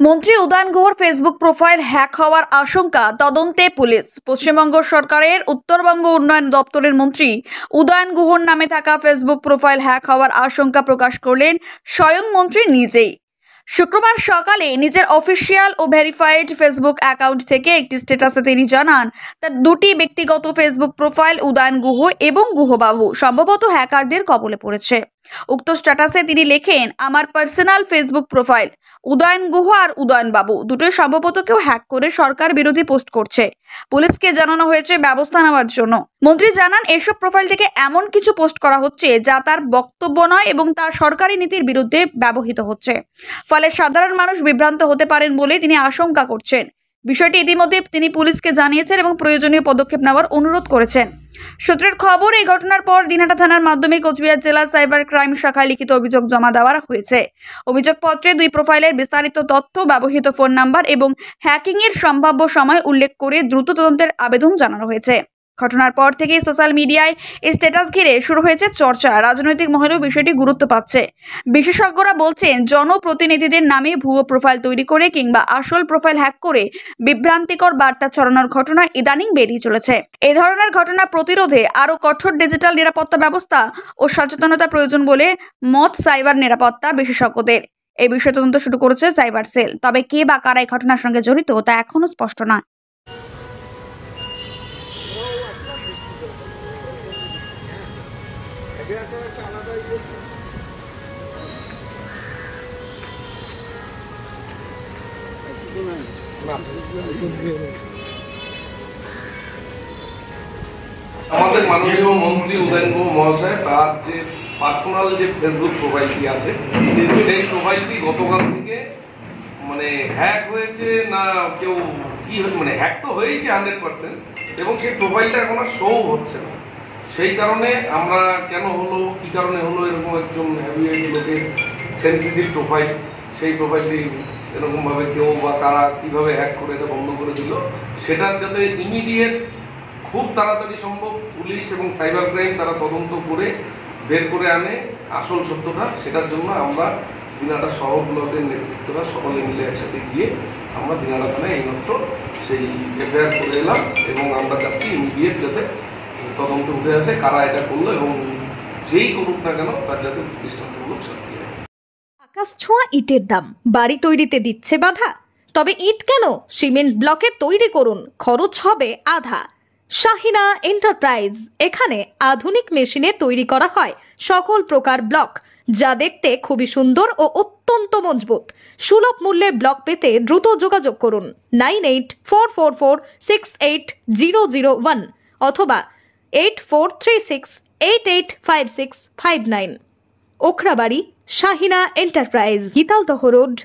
মন্ত্রী Udayan গুহর Facebook profile hack হওয়ার আশঙ্কা, তদন্তে পুলিশ। পশ্চিমবঙ্গ সরকারের উত্তরবঙ্গ উন্নয়ন দপ্তরের মন্ত্রী উদয়ন গুহর নামে থাকা ফেসবুক প্রোফাইল হ্যাক হওয়ার আশঙ্কা প্রকাশ করলেন স্বয়ং মন্ত্রী নিজেই। শুক্রবার সকালে নিজের অফিসিয়াল ও ভেরিফাইড ফেসবুক অ্যাকাউন্ট থেকে একটি স্ট্যাটাসে তিনি জানান, তার দুটি ব্যক্তিগত ফেসবুক প্রোফাইল উদয়ন গুহ এবং গুহবাবু সম্ভবত হ্যাকারদের কবলে পড়েছে। উক্ত স্ট্যাটাসে তিনি লেখেন, আমার personal Facebook profile Udayan Guha আর উদয়ন বাবু দুটোই সম্ভবত কেউ হ্যাক করে সরকার বিরোধী পোস্ট করছে। পুলিশকে জানানো হয়েছে ব্যবস্থা নেওয়ার জন্য। মন্ত্রী জানান, এসব প্রোফাইল থেকে এমন কিছু পোস্ট করা হচ্ছে যা তার বক্তব্য নয় এবং তার সরকারি নীতির বিরুদ্ধে ব্যবহৃত হচ্ছে, ফলে সাধারণ মানুষ বিভ্রান্ত হতে পারেন বলে তিনি আশঙ্কা করছেন। বিষয়টি ইতিমধ্যে তিনি পুলিশকে জানিয়েছেন এবং প্রয়োজনীয় পদক্ষেপ নেওয়ার অনুরোধ করেছেন। সূত্রের খবর, এই ঘটনার পর দিনহাটা থানার মাধ্যমে কোচবিহার জেলা সাইবার ক্রাইম শাখায় লিখিত অভিযোগ জমা দেওয়া হয়েছে। অভিযোগপত্রে দুই প্রোফাইলের বিস্তারিত তথ্য, ব্যবহৃত ফোন নাম্বার এবং হ্যাকিংয়ের সম্ভাব্য সময় উল্লেখ করে দ্রুত তদন্তের আবেদন জানানো হয়েছে। ঘটনার পর থেকেই সোশ্যাল মিডিয়ায় এই স্ট্যাটাস ঘিরে শুরু হয়েছে চর্চা। রাজনৈতিক মহলেও বিষয়টি গুরুত্ব পাচ্ছে। বিশেষজ্ঞরা বলছেন, জনপ্রতিনিধিদের নামে ভুয়ো প্রোফাইল তৈরি করে কিংবা আসল প্রোফাইল হ্যাক করে বিভ্রান্তিকর বার্তা ছড়ানোর ঘটনা ইদানিং বেরিয়ে চলেছে। এ ধরনের ঘটনা প্রতিরোধে আরও কঠোর ডিজিটাল নিরাপত্তা ব্যবস্থা ও সচেতনতা প্রয়োজন বলে মত সাইবার নিরাপত্তা বিশেষজ্ঞদের। এই বিষয়ে তদন্ত শুরু করেছে সাইবার সেল। তবে কে বা কারা এই ঘটনার সঙ্গে জড়িত তা এখনও স্পষ্ট নয়। আমাদের মাননীয় মন্ত্রী উদয়ন গুহ মহাশয় তার যে পার্সোনাল যে ফেসবুক প্রোফাইলটি আছে, সেই প্রোফাইলটি গতকাল থেকে হ্যাক হয়েছে না কেউ কি হ্যাক তো হয়েছে 100%, এবং সেই প্রোফাইলটা এখন আর শো হচ্ছে না। সেই কারণে আমরা কেন হলো, কি কারণে হলো, এরকম একজন হ্যাভিওয়েট লোকের সেন্সিটিভ প্রোফাইল, সেই প্রোফাইলটি এরকমভাবে কেউ বা তারা কীভাবে হ্যাক করে এটা বন্ধ করে দিল, সেটার যাতে ইমিডিয়েট খুব তাড়াতাড়ি সম্ভব পুলিশ এবং সাইবার ক্রাইম তারা তদন্ত করে বের করে আনে আসল সত্যটা, সেটার জন্য আমরা দিনহাটা শহর ব্লকের নেতৃত্বরা সকলে মিলে একসাথে গিয়ে আমরা দিনহাটা থানায় এইমাত্র সেই এফআইআর করে এলাম, এবং আমরা চাচ্ছি ইমিডিয়েট যাতে তদন্ত উঠে আসে কারা এটা করলো, এবং যেই করুক না কেন তার যাতে দৃষ্টান্তমূলক শাস্তি হয়। আকাশ ছোঁয়া ইটের দাম বাড়ি তৈরিতে দিচ্ছে বাধা? তবে ইট কেন, সিমেন্ট ব্লকে তৈরি করুন, খরচ হবে আধা। শাহিনা এন্টারপ্রাইজ, এখানে আধুনিক মেশিনে তৈরি করা হয় সকল প্রকার ব্লক, যা দেখতে খুবই সুন্দর ও অত্যন্ত মজবুত। সুলভ মূল্যে ব্লক পেতে দ্রুত যোগাযোগ করুন 9844468001 অথবা 8436885659। Okhrabari, Shahina enterprise, Gitaldaha road.